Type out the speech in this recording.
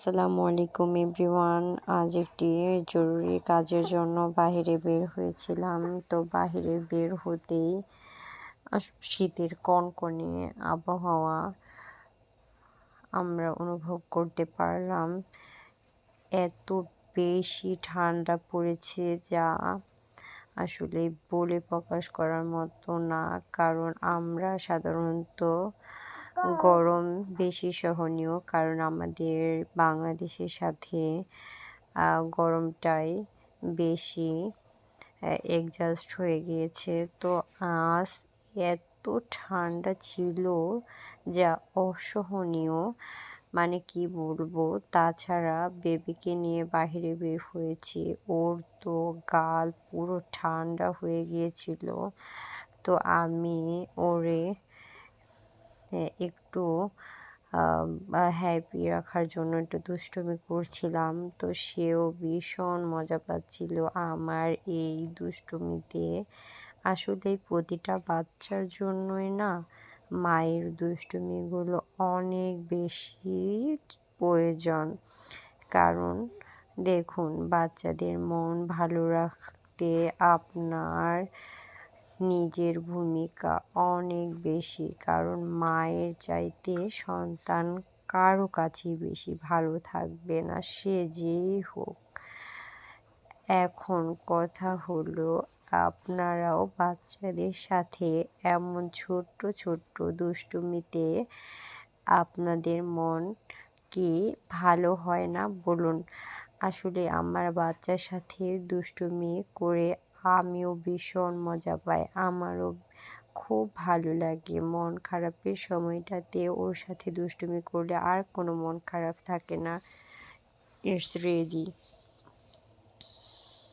আসসালামু আলাইকুম এভরিওয়ান। আজ একটি জরুরি কাজের জন্য বাহিরে বের হয়েছিলাম। তো বাহিরে বের হতেই শীতের কনকনে আবহাওয়া আমরা অনুভব করতে পারলাম। এত বেশি ঠান্ডা পড়েছে যা আসলে বলে প্রকাশ করার মতো না, কারণ আমরা সাধারণত গরম বেশি সহনীয়, কারণ আমাদের বাংলাদেশের সাথে গরমটাই বেশি অ্যাডজাস্ট হয়ে গিয়েছে। তো আজ এত ঠান্ডা ছিল যা অসহনীয়, মানে কি বলবো। তাছাড়া বেবিকে নিয়ে বাইরে বের হয়েছি, ওর তো গাল পুরো ঠান্ডা হয়ে গিয়েছিল। তো আমি ওরে একটু হ্যাপি রাখার জন্য একটু দুষ্টুমি করছিলাম। তো সেও ভীষণ মজা পাচ্ছিল আমার এই দুষ্টুমিতে। আসলে প্রতিটা বাচ্চার জন্যই না মায়ের দুষ্টুমিগুলো অনেক বেশি প্রয়োজন। কারণ দেখুন, বাচ্চাদের মন ভালো রাখতে আপনার নিজের ভূমিকা অনেক বেশি, কারণ মায়ের চাইতে সন্তান কারো কাছেই বেশি ভালো থাকবে না, সে যেই হোক। এখন কথা হলো, আপনারাও বাচ্চাদের সাথে এমন ছোট্ট ছোট্ট দুষ্টুমিতে আপনাদের মন কি ভালো হয় না বলুন? আসলে আমার বাচ্চার সাথে দুষ্টুমি করে আমিও ভীষণ মজা পাই, আমারও খুব ভালো লাগে। মন খারাপের সময়টাতে ওর সাথে দুষ্টুমি করলে আর কোনো মন খারাপ থাকে না। It's ready.